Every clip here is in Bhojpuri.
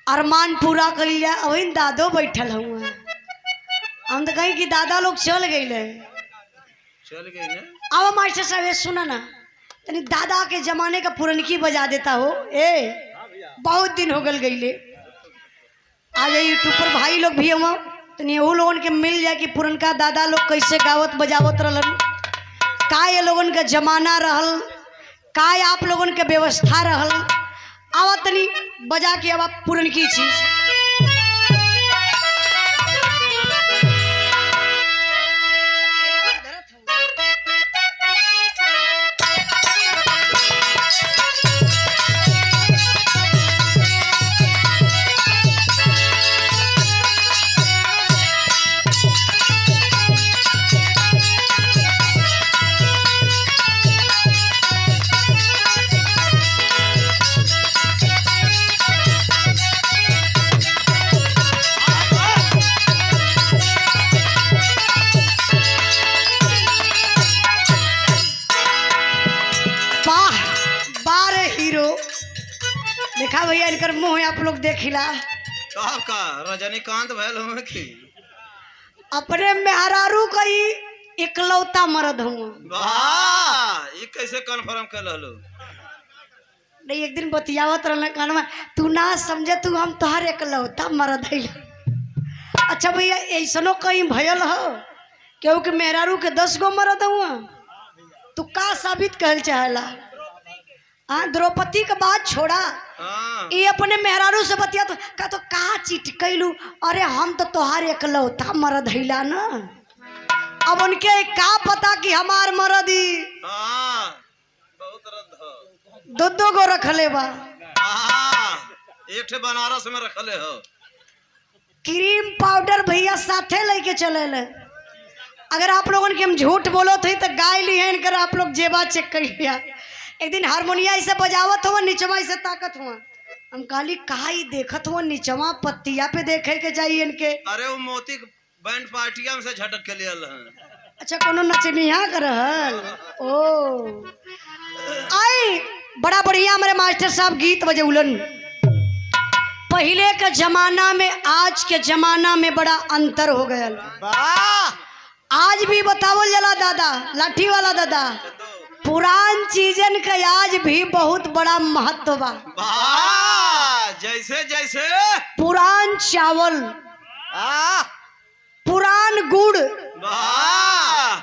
अरमान पूरा कर लिया। वही दादो बैठल हुआ। हम तो कहीं कि दादा लोग चल गए अब मास्टर साहब सुना ना तनी दादा के जमाने का पुरनकी बजा देता हो। बहुत दिन हो गल गई आ जाए यूट्यूब पर भाई लोग भी हम तनी वो लोगन के मिल जाए कि पुरनका दादा लोग कैसे गावत बजावत रहलन, का ये लोगन का जमाना रहल, का आप लोगन के व्यवस्था रहल। आवा तनी बजा के अब आप पुरनकी चीज। देखा भैया इनकर मुँह आप लोग देखिला का रजनीकांत भैल हो कि अपने मेहरारू का ही इकलौता मर्द हूँ। ये कैसे कन्फर्म कर लो? नहीं एक दिन बतियावत रहना कानमा तू ना समझे तू हम तोहर इकलौता मर्द है। अच्छा भैया ऐसनो कहीं भयल हो क्योंकि मेहरारू के 10 गो मर्द हुआ तू का साबित कहल चाहला? हाँ द्रौपदी के बात छोड़ा ये अपने मेहरारू से बतिया तो का चिट कैलू? अरे हम तो तोहार इकलौता मर्द हैला ना। अब उनके का पता कि हमार मर्द ही दो गो रखले बा। एक ठे बनारस में रखले हो। क्रीम पाउडर भैया साथे लेके चले ले। अगर आप लोगन के हम झूठ बोलो थे तो गाय ली है इनकर आप लोग जेबा चेक कर लिया। एक दिन हारमोनिया ऐसे बजावत हुआ नीचवा ऐसे ताकत हुआ हम कहली कहा देखत हुआ नीचवा पत्तिया पे देखे के चाहिए इनके। अरे वो मोती बैंड पार्टिया में से झटक के लिए अच्छा कोनो नचनिया कर रहल ओ आई बड़ा बढ़िया हमारे मास्टर साहब गीत बजौलन। पहले के जमाना में आज के जमाना में बड़ा अंतर हो गया। आज भी बतावल जला दादा लाठी वाला दादा पुरान चीजन का आज भी बहुत बड़ा महत्व बा। जैसे जैसे पुरान चावल, पुरान गुड़,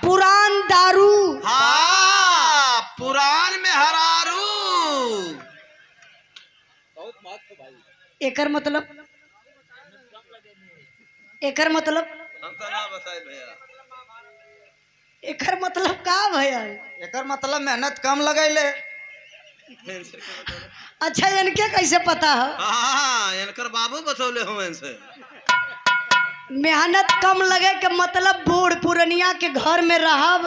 पुरान दारू, पुरान में हरारू। एकर मतलब हम तो ना बताए भैया। एकर मतलब का भैया? एकर मतलब मेहनत कम लगैले। अच्छा इनके कैसे पता है? इनकर बाबू बतौले हो इनसे। मेहनत कम लगे के मतलब बूढ़ पुरनिया के घर में रहब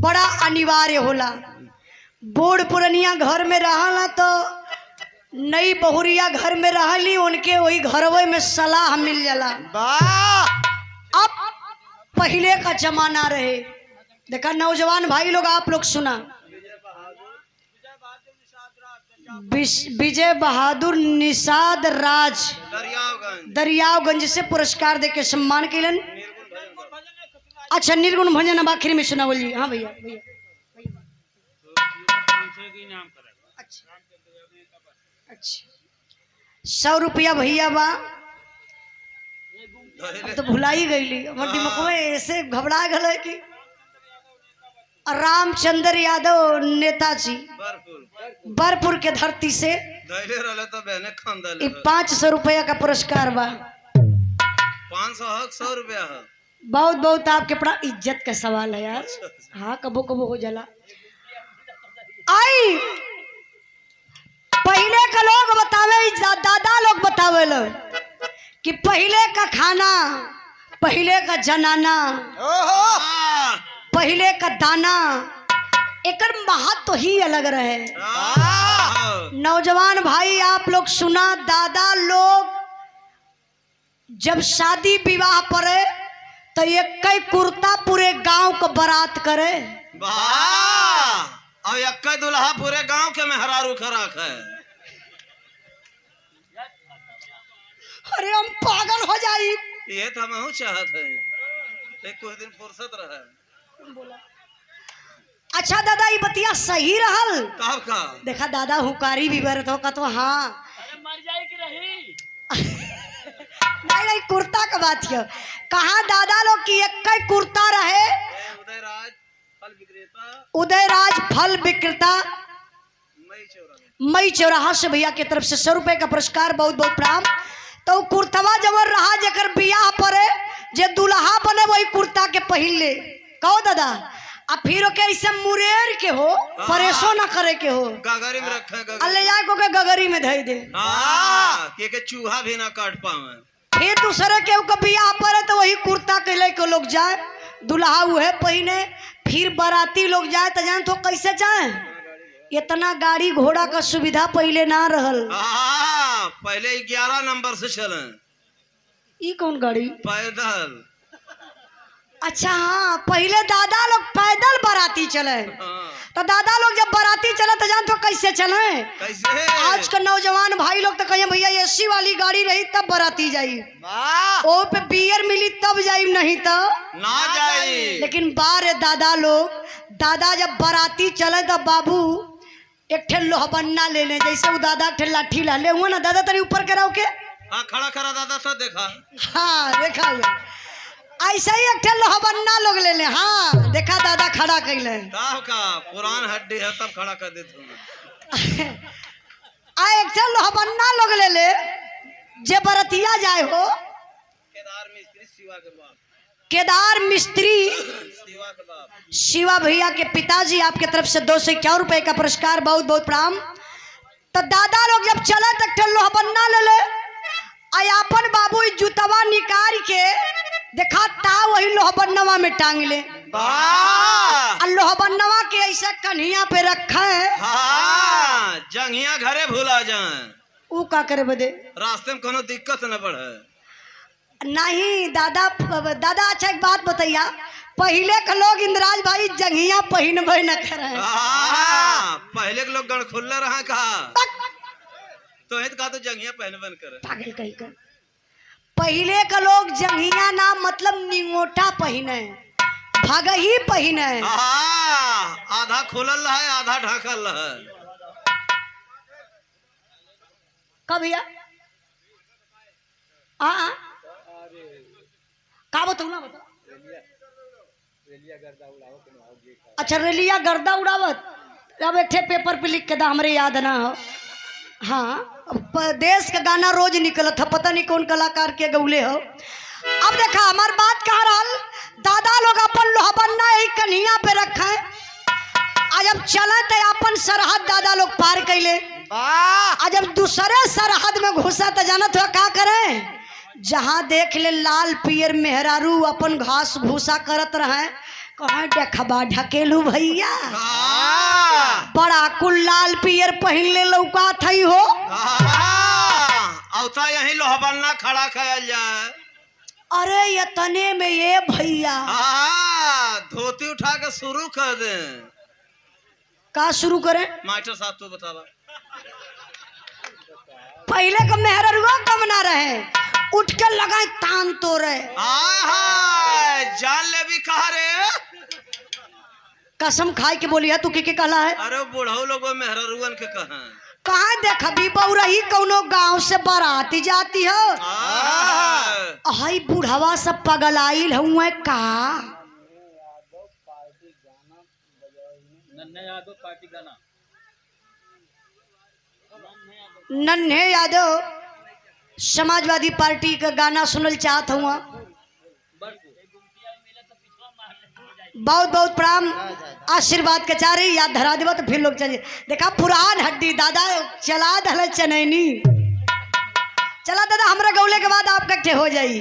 बड़ा अनिवार्य होला। बूढ़ पुरनिया घर में रहला तो नई बहुरिया घर में रहली उनके वही घरवे में सलाह मिल जाला। अब पहले का जमाना रहे देखा नौजवान भाई लोग आप लोग सुना विजय बहादुर निषाद राज दरियावगंज से पुरस्कार देके सम्मान कैलन। अच्छा निर्गुण भजन अब आखिर में सुना बोलिए। हाँ भैया भैया अच्छा 100 रुपया भैया बा। अब तो भुलाई गई हमारे दिमाग में ऐसे घबरा गए कि रामचंद्र यादव नेताजी बरपुर के धरती से तो 500 रुपया का पुरस्कार बा। 100 रुपया बहुत बहुत आपके बड़ा इज्जत का सवाल है यार। हाँ कबो कबो हो जाला। आई पहले का लोग बतावे दादा लोग बतावे कि पहले का खाना पहले का जनाना पहले का दाना एकर महत्व ही अलग रहे। नौजवान भाई आप लोग सुना दादा लोग जब शादी विवाह पड़े तो एक कुर्ता पूरे गांव को बारात करे। और एक दुल्हा पूरे गांव के मेहरारू खराक है। ये तो हम चाहत है कुछ दिन फुर्सत रहे। अच्छा दादा ये बतिया सही रहल। कब का देखा दादा हुकारी भी बरत हो का तो हाँ मर जाए कि रही। नहीं नहीं कुर्ता का बात है। कहाँ दादा लोग की एक कुर्ता रहे। उदयराज फल विक्रेता उदयराज फल विक्रेता मई चौरा मई चौराहा से भैया की तरफ से 100 रुपए का पुरस्कार, बहुत बहुत प्रणाम। तो कुर्तवा जबर रहा जकर बियाह पड़े जे दुल्हा बने वही कुर्ता के पहिन ले कहो दादा। आ फिर ओके ऐसे मुरेर के हो परेशो ना करे के हो गगरी में रखे अल्ले जाए को के गगरी में धई दे के चूहा भी ना काट पावे। फिर दूसरे के बियाह पड़े तो वही कुर्ता के लेके लोग जाए दुल्हा उहे पहिने। फिर बाराती लोग जाए तो जान तो कैसे जाए। इतना गाड़ी घोड़ा का सुविधा पहले ना रहल। पहले 11 नंबर से चले। ई कौन गाड़ी? पैदल। अच्छा हाँ पहले दादा लोग पैदल बाराती चले। तो दादा लोग जब बाराती चले तो जान तो कैसे चले। कैसे आज का नौजवान भाई लोग तो कहे भैया एसी वाली गाड़ी रही तब बाराती जाई, ओ पे बियर मिली तब जाई, नहीं तो ना जाई। लेकिन बारे दादा लोग दादा जब बाराती चले तो बाबू एक ठे लोहबन्ना ले ले। जैसे वो दादा एक ठे लाठी ला ले हुआ ना दादा तरी ऊपर कराओ के हाँ खड़ा करा दादा तो देखा। हाँ देखा ऐसा ही एक ठे लोहबन्ना लोग ले ले। हाँ देखा दादा खड़ा कैले का पुरान हड्डी है तब खड़ा कर देते आ एक ठे लोहबन्ना लोग ले ले जे बरतिया जाए हो। केदार मिस्त्री शिवा के बाप। केदार मिस्त्री शिवा के बाप शिवा भैया के पिताजी आपके तरफ से 251 रुपए का पुरस्कार, बहुत बहुत प्रणाम। तो दादा लोग जब चले तक ठे लोहबन्ना ले ले अपन बाबू जूतवा निकाल के देखा ता वही लोहबन्नवा में टांग ले। लोहबन्नवा के ऐसा कन्हिया पे रखा है। जंगिया घरे भूला जाए ऊ का करे बदे रास्ते में कोनो दिक्कत न बढ़े। नहीं दादा दादा अच्छा एक बात बताइया पहले के लोग इंद्राज भाई जंगिया पहनबे न करे। पहले के लोग गण खुल्ले रहा कहा तो का तो जंगिया पहनबन करे पागल कहीं कर। पहले के लोग जंगिया ना मतलब निंगोटा पहने भगही पहने। आधा खुलल है आधा ढकल है। कब भैया का बताऊ ना बता। अच्छा रेलिया गर्दा उड़ावत अब एक पेपर पे लिख के दा हमरे याद ना हो। हाँ देश का गाना रोज निकलत है पता नहीं कौन कलाकार के गौले हो। अब देखा हमार बात कह रहा दादा लोग अपन लोहबन्ना यही कन्हिया पे रखे। आज जब चले तो अपन सरहद दादा लोग पार कैले। आज जब दूसरे सरहद में घुसा तो जानत हो का करे। जहाँ देख ले लाल पियर मेहरारू अपन घास भूसा करत रहे कहा देखबा ढकेलू भैया बड़ा कुल लाल पियर पहन ले लौका थई हो। औता यही लोहबन्ना खड़ा खायल जाए। अरे ये तने में ये भैया धोती उठा के शुरू कर दे। का शुरू करें मास्टर साहब तू बतावा। पहले का मेहरारूआ कम ना रहे उठ के लगाए तान तो रहे। जान ले भी कहा रे कसम खाई के बोली है तू के कहला है। अरे बुढ़ऊ लोग मेहरारूअन के कहा कहा देखबी बौरही कौनो गांव से बाराती जाती हो। हाय बुढ़वा सब पगलाइल हुए का। नन्हे यादव समाजवादी पार्टी का गाना सुनल चाहत हुआ। बहुत बहुत प्रणाम आशीर्वाद के चारे याद धरा देव तो फिर लोग चलिए। देखा पुरान हड्डी दादा चला दल चनैनी चला दादा हमरा गौले के बाद आप कट्ठे हो जाई।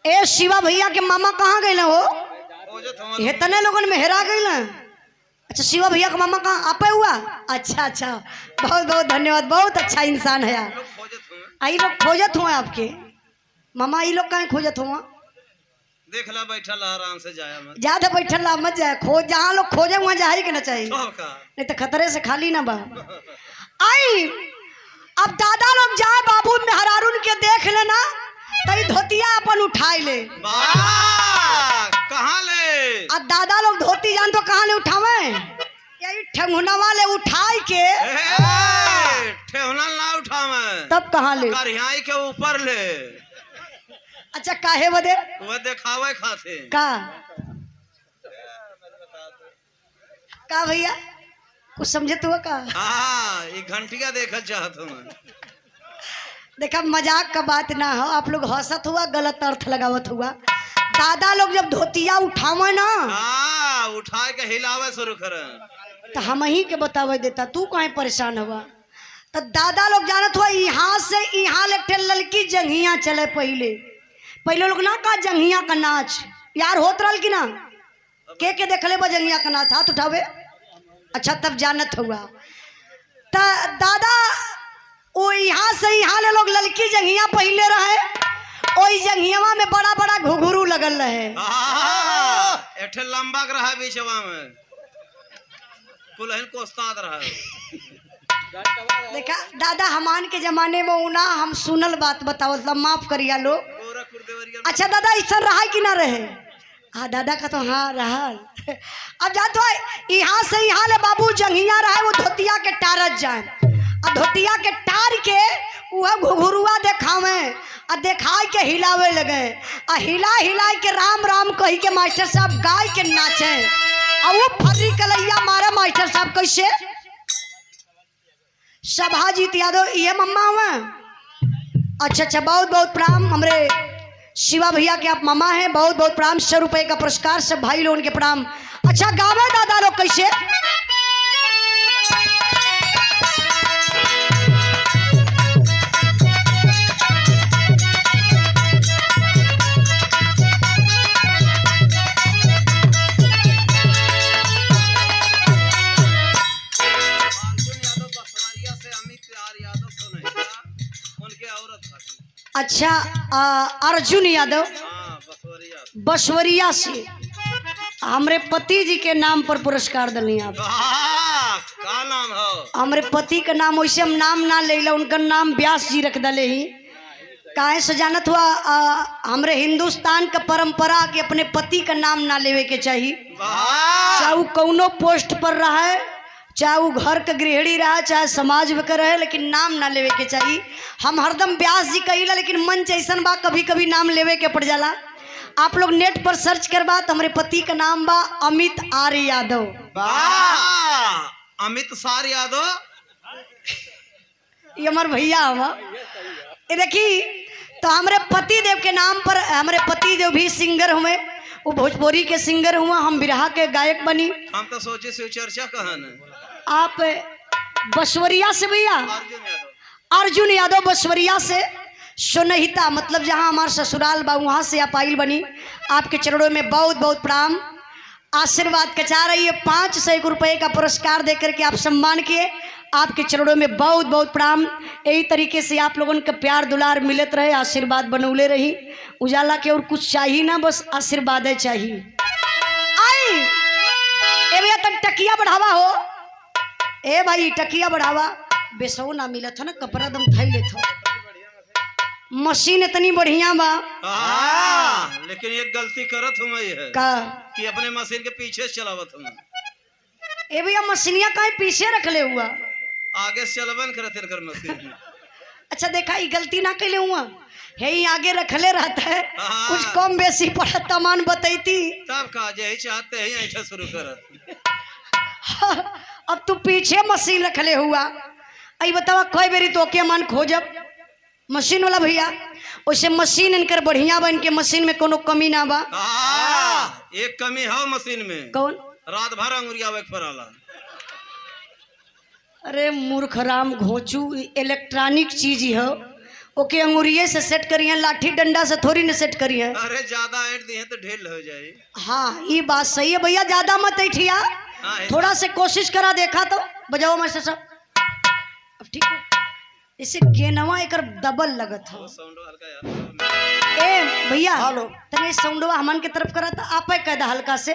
ए शिवा भैया के मामा कहाँ गए हो ये तने लोगन में हेरा गए। अच्छा शिवा भैया का मामा कहाँ आपे हुआ। अच्छा अच्छा बहुत बहुत धन्यवाद बहुत अच्छा इंसान है यार। आई लोग खोजत हुआ आपके मामा ई लोग कहाँ खोजत हुआ। देख ला बैठल आराम से जाया मत ज्यादा बैठल ला मत जाए खोज जहाँ लोग खोजे वहाँ जाए के ना चाहिए तो का नहीं तो खतरे से खाली ना बा। आई अब दादा लोग जाए बाबू मेहरारून के देख लेना तई धोतिया अपन उठाई ले। वाह, कहाँ ले? अब दादा लोग धोती जान तो कहाँ ले उठावे, यही ठेंगुना वाले उठाई के ठेहुना ना उठावे, तब कहाँ ले? करिहाई के ऊपर ले। अच्छा काहे बदे? वह दिखावे खाते का भैया कुछ समझे तो का? हाँ, ये घंटिया देखा चाहत हूँ। देखा मजाक का बात ना हो, आप लोग हंसत हुआ गलत अर्थ लगावत हुआ। दादा लोग जब धोतिया उठावे ना हाँ, उठा के हिलावे शुरू करे तो हम ही के बतावे देता, तू कहीं परेशान हुआ। तो दादा लोग जानत हुआ यहाँ से यहाँ ले ललकी जंघिया चले। पहले लोग ना का जंघिया का नाच यार होत रहल कि ना, के देखले बा जंघिया का नाच, हाथ उठावे। अच्छा तब जानत हुआ। तो दादा वो यहाँ से यहाँ ले लोग ललकी जंघिया पहले रहे, ओई जंघियावा में बड़ा बड़ा घुघरू लगल रहे। एठे लंबा के रहा बीचवा में कुलहन कोस्ताद रहा। देखा दादा हमान के जमाने में उना हम सुनल बात बतावत, माफ करिया लोग। अच्छा दादा ऐसा रहा कि ना रहे? हाँ दादा का तो हाँ रहा। अब जा तो यहाँ से यहाँ ले बाबू जंघिया रहे, वो धोतिया के टारत जाए, और धोतिया के टार के वह घुघरुआ देखावे और देखा के हिलावे लगे, और हिला हिला के राम राम कही के मास्टर साहब गाय के नाचे, और वो फर्री कलैया मारे मास्टर साहब कैसे। सभाजीत यादव ये मम्मा हुआ। अच्छा अच्छा बहुत बहुत प्रणाम, हमरे शिवा भैया के आप मामा हैं, बहुत बहुत प्रणाम। 100 रुपए का पुरस्कार सब भाई लोगों के प्रणाम। अच्छा गावे दादा लोग कैसे? अच्छा अर्जुन यादव बसवरिया से हमरे पति जी के नाम पर पुरस्कार दिली आप। का नाम हो? हमरे पति का नाम वैसे हम नाम ना ले ला, उनका नाम व्यास जी रख दले ही। काहे से जानत हुआ हमरे हिंदुस्तान का परंपरा के अपने पति का नाम ना लेवे के चाहिए, चाहे वो कौनो पोस्ट पर रहे, चाहे वो घर का गृहिणी रहा, चाहे समाज में रहे, लेकिन नाम ना लेवे के चाहिए। हम हरदम व्यास जी कहिला, लेकिन मन ऐसन बा कभी कभी नाम लेवे के पड़ जाला। आप लोग नेट पर सर्च करबा तो हमारे पति का नाम बा अमित आर्य यादव। अमित सार यादव ये हमारे भैया हम। ये देखी तो हमारे पति देव के नाम पर, हमारे पति देव भी सिंगर हुए, वो भोजपुरी के सिंगर हुआ, हम बिरहा के गायक बनी। हम तो सोचे से चर्चा कहन। आप बसवरिया से भैया? अर्जुन यादव बसवरिया से। सोनहिता मतलब जहाँ हमारा ससुराल बा वहाँ से आप आइल बनी। आपके चरणों में बहुत बहुत प्रणाम, आशीर्वाद के चाह रही है। 500 रुपये का पुरस्कार देकर के आप सम्मान किए, आपके चरणों में बहुत बहुत प्रणाम। यही तरीके से आप लोगों का प्यार दुलार मिलत रहे, आशीर्वाद बनौले रही। उजाला के और कुछ चाहिए ना, बस आशीर्वाद चाहिए। आई ए भैया तक टकिया बढ़ावा हो, ए भाई टकिया बढ़ावा। बेसो ना मिलत हो ना, कपड़ा दम थई लेत हो। मशीन इतनी बढ़िया बा, लेकिन एक गलती करत हूँ मैं है का कि अपने मशीन के पीछे से चलावत हूँ। ए भैया मशीनिया कहीं पीछे रख ले हुआ, आगे से चलबन करते कर मशीन। अच्छा देखा ये गलती ना कैले हुआ है, ही आगे रखले रहता है, कुछ कम बेसी पड़ा तमान बतैती तब का जे चाहते हैं ऐसा शुरू कर। अब तू पीछे मशीन रखले हुआ। आई बतावा कोई बेरी तो के मन खोजब मशीन वाला भैया, वैसे मशीन इनकर बढ़िया बा, इनके मशीन में कोनो कमी ना बा। एक कमी है मशीन में, कौन? रात भर अंगुरिया वेक फराला। अरे मूर्ख राम घोचू, इलेक्ट्रॉनिक चीज ही हो, ओके अंगुरिये से सेट करिए, लाठी डंडा से थोड़ी न सेट करिए। अरे ज्यादा ऐट दिए तो ढेल हो जाए। हाँ ये बात सही है भैया, ज्यादा मत ऐठिया, थोड़ा से कोशिश करा देखा तो बजाओ मास्टर साहब। अब ठीक है, इसे गेनवा एक दबल लगत हो। ए भैया तने साउंडवा हमन के तरफ करा, तो आप कह दा हल्का से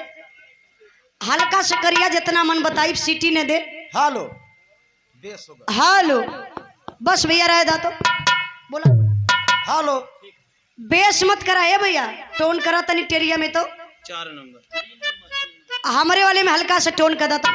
करिया, जितना मन बताई सीटी ने दे। हेलो बेस होगा। हेलो बस भैया रहे दा तो बोला हेलो बेस मत करा है भैया, टोन करा तनी टेरिया में तो 4 नंबर हमारे वाले में हल्का सा टोन कर था।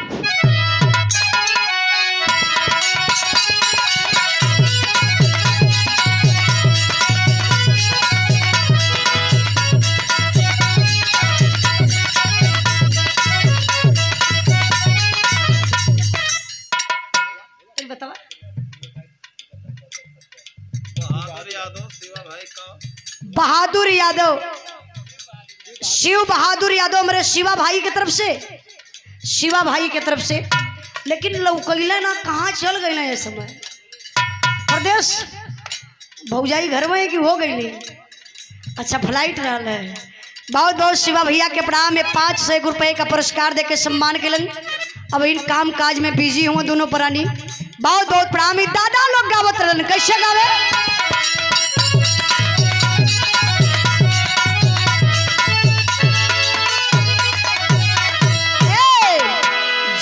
बतावा बहादुर यादव शिवा भाई का बहादुर यादव, शिव बहादुर यादव मेरे शिवा भाई की तरफ से, शिवा भाई की तरफ से। लेकिन लौकैला ना कहाँ चल गई ना ये समय प्रदेश भौजाई घर में है कि हो गई नहीं। अच्छा फ्लाइट रहा है। बहुत बहुत शिवा भैया के प्रणाम में 500 रुपये का पुरस्कार देके सम्मान के लन। अब इन काम काज में बिजी हुए दोनों प्राणी। बहुत बहुत प्रणाम। दादा लोग गावत रहन, कैसे गावे?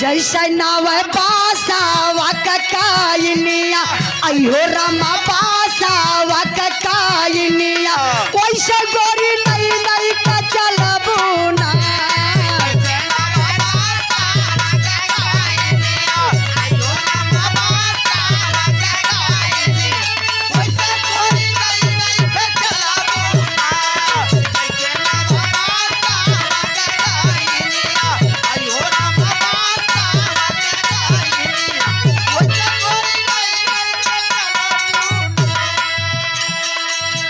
जैसे नावे बासावा ककाइनिया अयो रामा बासावा ककाइनिया वैसे गोरी नई नई का चलबू ना।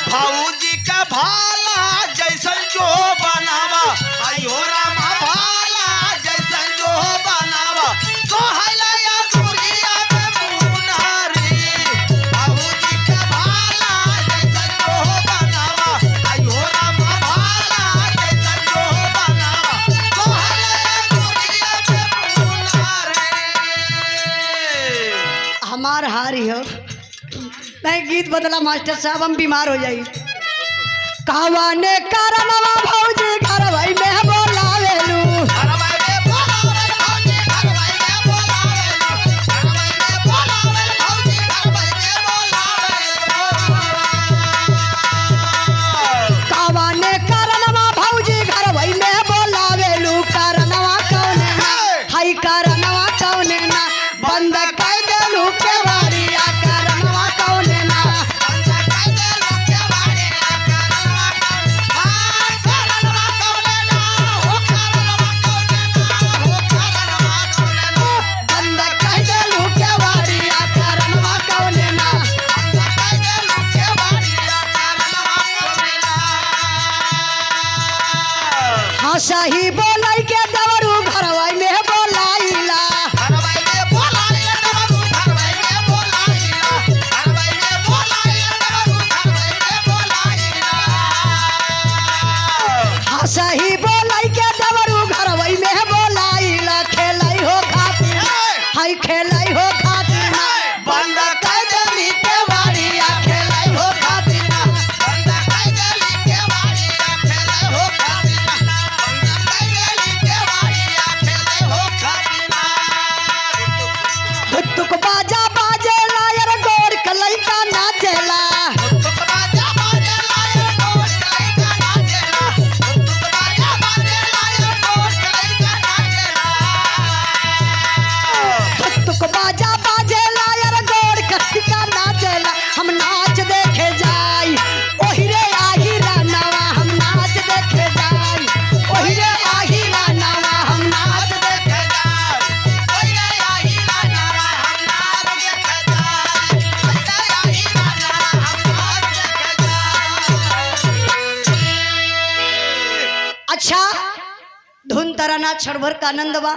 भाऊजी का भाला जैसन जो बनावा आयो रामा भाला जैसन जो बनावा सोहला या दुरिया में मुनारी। भाऊजी का भाला जैसन जो बनावा आयो रामा भाला जैसन जो बनावा सोहला या दुरिया में मुनारी। हमार हारी हो नहीं गीत बदला मास्टर साहब, हम बीमार हो जाई। कावाने कारणवा भौजी घर भाई में बोलावेलू, कावाने कारणवा भौजी घर भाई में बोलावेलू। कारणवा कौने ना हाई कारणवा कौने ना बंद कर देलू के वारिया। कारणवा कौने ना बंद कर देलू के वारिया। कारणवा कौने ना हाँ सही बोलाई के दवरू घरवाई में बोलाइला। हाँ सही बोलाई के दवरू घरवाई में बोलाइला। खेलाई हो खातिर हाय खेलाई हो खातिर ना बंद कर देली के वारिया। खेलाई हो खातिर ना बंद कर देली के वारिया। खेलाई हो खातिर ना बंद कर देली के वारिया। खेलाई हो खातिर ना तुक बाजा बाजे लायर गोर कलई का नाचेला। तुक बाजा बाजे लायर गोर कलई का नाचेला। हम नाच देखे जाई ओही रे आही रानावा। हम नाच देखे जाई ओही रे आही रानावा। हम नाच देखे जाई ओही रे आही रानावा। हम नाच देखे जाई ओही रे आही रानावा। हम नाच देखे जाई। अच्छा धुन तराना क्षण भर का आनंद बा।